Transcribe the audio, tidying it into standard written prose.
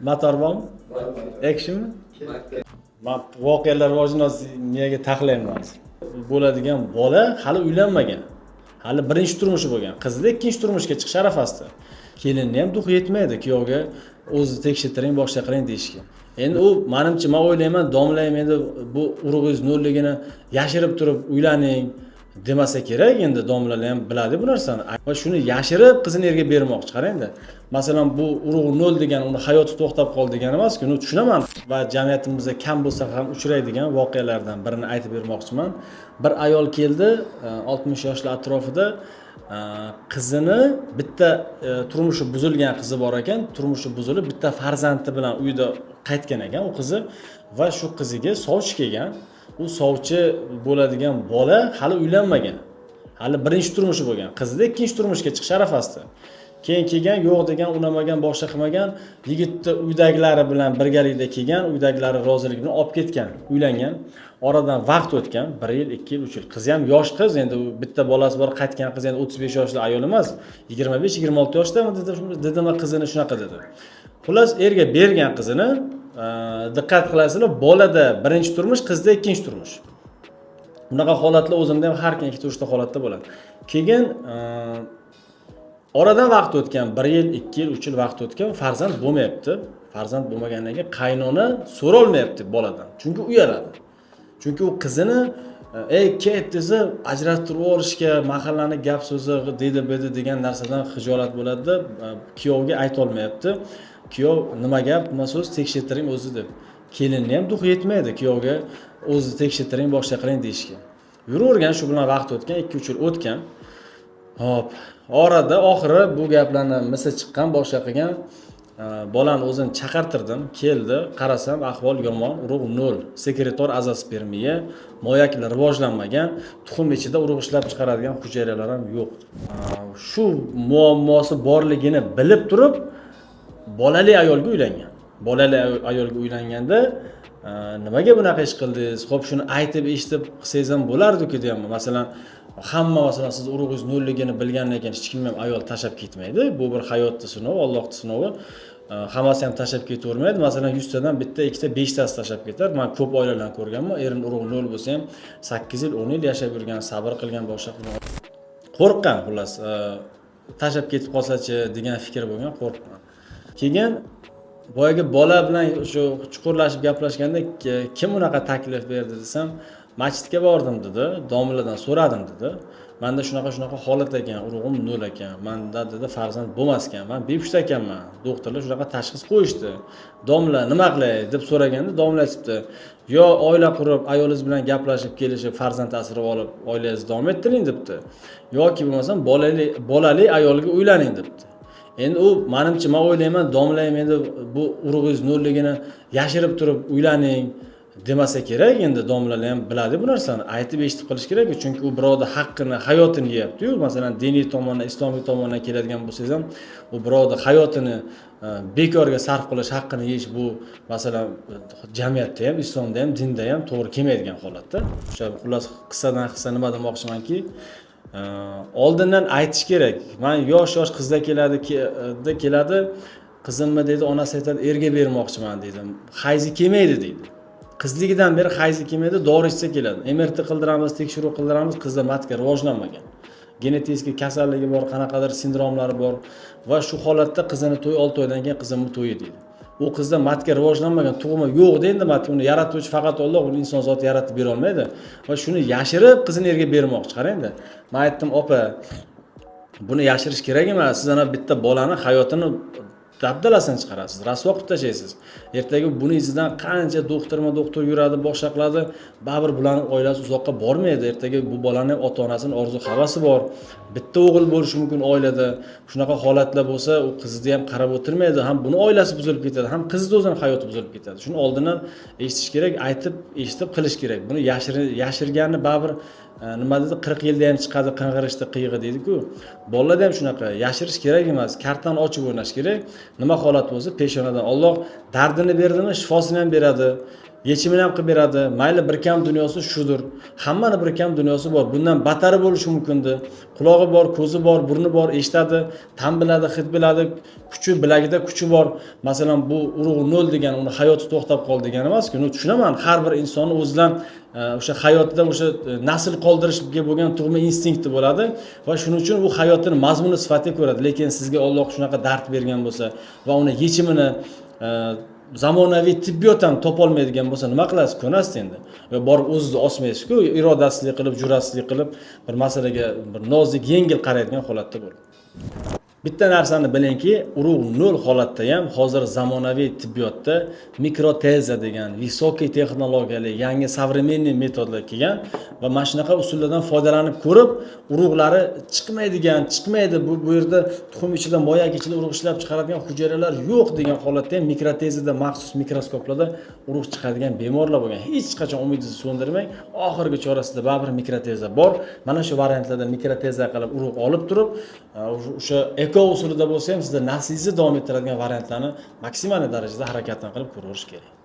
Motor bormi? Actionmi? Men voqealar rivojini niyaga taxlayman. Bo'ladigan bola hali uylanmagan. Hali birinchi turmushi bo'lgan. Qizda ikkinchi turmushga chiqish arafasida. Kelinni ham duxi yetmaydi kuyovga o'zi tekshirtiring, boshqa qiling deyishga. Endi u menimcha men o'ylayman, domlayim endi bu urug'ingiz nolligini yashirib turib uylaning demasa kerak, endi domlalar ham biladi bu narsani. Va shuni yashirib qizini erga bermoqchi. Qarangda. Masalan, bu urug' nol degan uni hayoti to'xtab qoldi degani emas-ku. Uni tushunaman va jamiyatimizda kam bo'lsa ham uchraydigan voqealardan birini aytib bermoqchiman. Bir ayol keldi, 60 yoshlar atrofida qizini bitta turmushi buzilgan qizi bor ekan, turmushi buzilib bitta farzandi bilan uyda qaytgan ekan u qizi va shu qiziga sovchi kelgan. U sovchi bo'ladigan bola hali uylanmagan. Hali birinchi turmushi bo'lgan. Qizda ikkinchi turmushga chiqish arafasida. Keyin kelgan, yo'q degan, unamagan, boshqa qilmagan, yigitni uydagilari bilan birgalikda kelgan, uydagilari rozilik bilan olib ketgan, uylangan. Oradan vaqt o'tgan, 1 yil, 2 yil, 3 yil. Qiz ham yosh qiz, endi u bitta bolasi bor, qaytgan qiz endi 35 yoshli ayol emas, 25-26 yoshdami dedimi qizini shunaqa dedi. Xullas, erga bergan qizini, diqqat qilasizlar, bolada birinchi turmush, qizda ikkinchi turmush. Bunaqa holatlar o'zimda ham har kim ikkita uchta holatda bo'ladi. Keyin oradan vaqt o'tgan, 1 yil, 2 yil, 3 yil vaqt o'tgan, farzand bo'lmayapti. Farzand bo'lmaganidan keyin qaynona so'rolmayapti boladan. Chunki uyaladi. Chunki u qizini ket desa ajrattirib olishga, mahallani gap so'zi deydi degan narsadan xijolat bo'ladi-da, kuyovga ayta olmayapti. Kuyov nima gap, nima so'z tekshirtiring o'zi deb. Kelinni ham duxi yetmaydi kuyovga o'zi tekshirtiring, boshqa qiling deyishga. Yuravergan, shu bilan vaqt o'tgan, 2-3 yil o'tgan. Hop, orada oxiri bu gaplarni misa chiqqan, boshqa qilgan. Bolani o'zini chaqirtirdim, keldi, qarasam ahvol yomon, urug' nol, sekretor azospermiya, moyaklar rivojlanmagan, tuxum ichida urug' ishlab chiqaradigan hujayralar ham yo'q. Shu muammosi borligini bilib turib, bolali ayolga uylangan. Bolali ayolga uylanganda nimaga bunaqa ish qildingiz? Xo'p, shuni aytib eshitib qilsangiz ham bo'lardi-ku deyman. Masalan, hamma masalan siz urug'ingiz nolligini bilgandan keyin hech kim ham ayol tashab ketmaydi. Bu bir hayotning sinovi, Allohning sinovi. Hammasi ham tashab ketavermaydi. Masalan, 100 tadan bitta, ikkita, 5 tasi tashab ketar. Men ko'p oilalarni ko'rganman. Erim urug' nol bo'lsa ham 8 yil, 10 yil yashab yurgan, sabr qilgan, boshqa qilgan. Qo'rqqan xullas, tashab ketib qolsa-chi degan fikr bo'lgan, qo'rqqan. Keyin boyagi bola bilan shu chuqurlashib gaplashganda kim unaqa taklif berdi desam, masjidga bordim dedi, domladan so'radim dedi. Menda shunaqa holat ekan, urug'im nol ekan. Menda dedi farzand bo'lmas ekan. Men bepusht ekanman. Doktorlar shunaqa tashxis qo'yishdi. Domla nima qilay deb so'raganda domla aytibdi, "Yo oila qurib, ayolingiz bilan gaplashib, kelishib, farzand asrab olib, oilangizni davom ettiring" debdi. Yoki bo'lmasam bolali ayolga uylaning debdi. Endi u menimcha men o'ylayman, domlayim endi bu urug'ingiz nolligini yashirib turib uylaning demasa kerak, endi domlalar ham biladi bu narsani, aytib eshitib qilish kerak, chunki u birovning haqqini, hayotini yeyapti-yu. Masalan, diniy tomondan, islomiy tomondan keladigan bo'lsangiz ham, u birovning hayotini bekorga sarf qilish, haqqini yeyish bu masalan jamiyatda ham, islomda ham, dinda ham to'g'ri kelmaydigan holatda. O'sha xullas qissadan hissa nima demoqchimanki, oldindan aytish kerak. Men yosh qizlar keladi, qizimni dedi, onasi aytadi, erga bermoqchiman dedim. Hayzi kelmaydi deydi. Qizligidan beri hayzi kelmaydi, dori ichsa keladi. MRT qildiramiz, tekshiruv qildiramiz, qizda matka rivojlanmagan. Genetik kasalligi bor, qanaqadir sindromlari bor va shu holatda qizini to'y 6 oydan keyin qizimni to'yi deydi. U qizda matka rivojlanmagan, tug'ma yo'q deydi, matka uni yaratuvchi faqat Alloh, uni inson zoti yaratib bera olmaydi va shuni yashirib qizini erga bermoqchi. Qarangda. Men aytdim, "Opa, buni yashirish kerak emas. Siz ana bitta bolani hayotini dabdalasini chiqarasiz, rasvo qilib tashlaysiz. Ertaga buni izidan qancha doktor yuradi, boshqa qiladi, baribir bularning oilasi uzoqqa bormaydi. Ertaga bu bolaning ota-onasining orzu havasi bor. Bitta o'g'il bo'lishi mumkin oilada. Shunaqa holatlar bo'lsa, u qizni ham qarab o'tirmaydi, ham buni oilasi buzilib ketadi, ham qizni o'zining hayoti buzilib ketadi. Shuni oldindan eshitish kerak, aytib, eshitib qilish kerak. Buni yashirganni baribir nima dedi, 40 yilda ham chiqadi, qing'irishda qiyig'i deydi-ku. Bolalarda ham shunaqa, yashirish kerak emas, kartani ochib o'ynash kerak. Nima holat bo'lsa, peshonadan Alloh dardini berdimi, shifosini ham beradi. yechimini ham qilib beradi. Mayli bir kam dunyosi shudir. Hammani bir kam dunyosi bor. Bundan batari bo'lishi mumkindi. Qulog'i bor, ko'zi bor, burni bor, eshitadi, tan biladi, hid biladi, kuchi bilagida kuchi bor. Masalan, bu urug' nol degan uni hayoti to'xtab qoldi degani emas-ku. Uni tushunaman. Har bir insonni o'zidan o'sha hayotida o'sha nasl qoldirishga bo'lgan tug'ma instinkti bo'ladi va shuning uchun u hayotini mazmuni sifatida ko'radi. Lekin sizga Alloh shunaqa dard bergan bo'lsa va uni yechimini zamonaviy tibbiyot ham topolmaydigan bo'lsa nima qilasiz? Ko'nasiz endi. Va borib o'zingizni osmaysiz-ku, irodasizlik qilib, jur'atsizlik qilib bir masalaga bir nozik, yengil qaraydigan holatda bo'ladi. Bitta narsani bilingki, urug' nol holatda ham hozir zamonaviy tibbiyotda mikroteza degan visokiy texnologiyali yangi savremenniy metodlar kelgan va mana shunaqa usullardan foydalanib ko'rib, urug'lari chiqmaydi bu yerda tuxum ichida, moyak ichida urug' ishlab chiqaradigan hujayralar yo'q degan holatda ham mikrotezada maxsus mikroskoplarda urug' chiqadigan bemorlar bo'lgan. Hech qachon umidingizni so'ndirmang, oxirgi chorasida baribir mikroteza bor. Mana shu variantlarda mikroteza qilib urug' olib turib, o'sha eko usulida bo'lsa ham sizda naslingizni davom ettiradigan variantlarni maksimal darajada harakatdan qilib ko'rish kerak.